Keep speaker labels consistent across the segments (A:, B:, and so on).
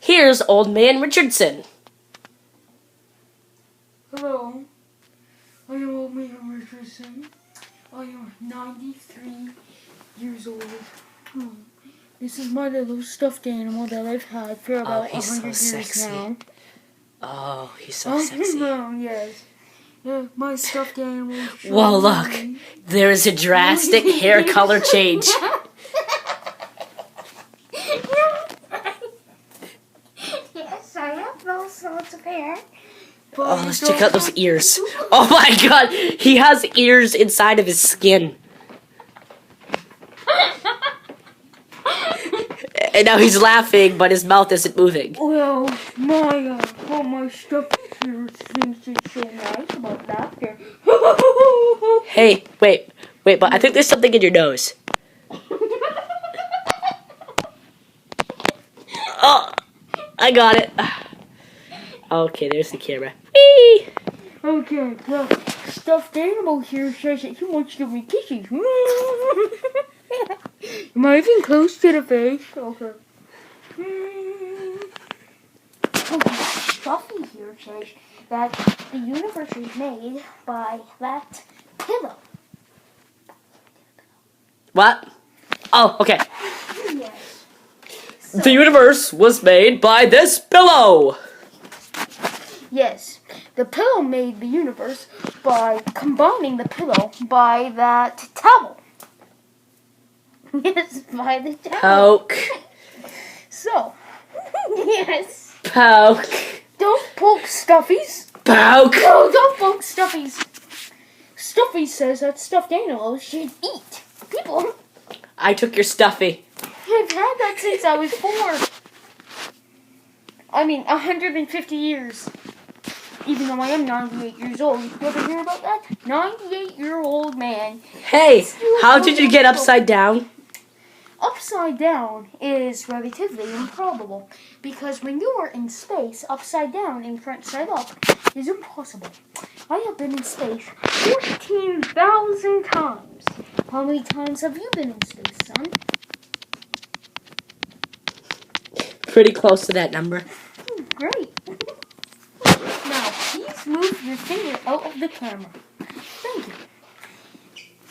A: Here's Old Man Richardson.
B: Hello, I am Old Man Richardson. I am 93 years old. This is my little stuffed animal that I've had for about 100 years now.
A: Oh, he's so sexy.
B: Yes. Yeah, my stuffed animal.
A: Well, look, there is a drastic hair color change.
B: Yes, I have those sorts of hair.
A: Oh, let's check out those ears. Oh my god, he has ears inside of his skin. And now he's laughing, but his mouth isn't moving.
B: Well, my stuffed ears thinks it's so nice about laughter.
A: Hey, wait, but I think there's something in your nose. Oh, I got it. Okay, there's the camera. Whee!
B: Okay, well, stuffed animal here says that he wants to give me kisses. Am I even close to the face? Okay. Okay, Stuffy here says that the universe is made by that pillow.
A: What? Oh, okay.
B: Yes.
A: The universe was made by this pillow.
B: Yes, the pillow made the universe by combining the pillow by that towel. Yes, by the towel.
A: Poke.
B: So, yes.
A: Poke.
B: Don't poke Stuffies.
A: Poke.
B: No, don't poke Stuffies. Stuffy says that stuffed animals should eat people.
A: I took your stuffy.
B: I've had that since I was 4. 150 years. Even though I am 98 years old. You ever hear about that? 98-year-old man.
A: Hey, how did you get upside down?
B: Upside down is relatively improbable. Because when you are in space, upside down and front side up is impossible. I have been in space 14,000 times. How many times have you been in space, son?
A: Pretty close to that number.
B: Great. Now, please move your finger out of the camera. Thank you.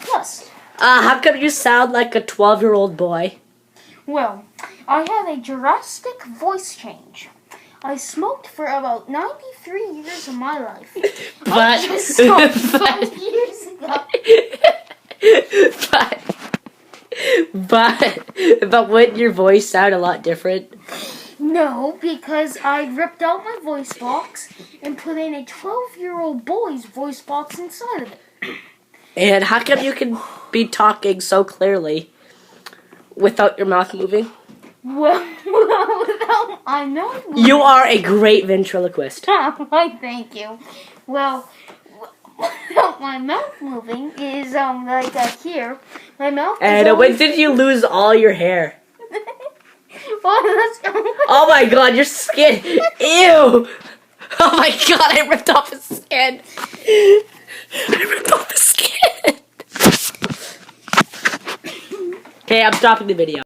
B: Plus,
A: How come you sound like a 12-year-old boy?
B: well, I had a drastic voice change. I smoked for about 93 years of my life. I just stopped 5 years ago.
A: But wouldn't your voice sound a lot different?
B: No, because I ripped out my voice box and put in a 12-year-old boy's voice box inside of it.
A: And how come you can be talking so clearly without your mouth moving?
B: Well, without my mouth moving.
A: You are a great ventriloquist.
B: Why, thank you. Well, without my mouth moving is, like here. My mouth is
A: And
B: always...
A: when did you lose all your hair? Oh my god, your skin! Ew! Oh my god, I ripped off his skin! I ripped off his skin! Okay, I'm stopping the video.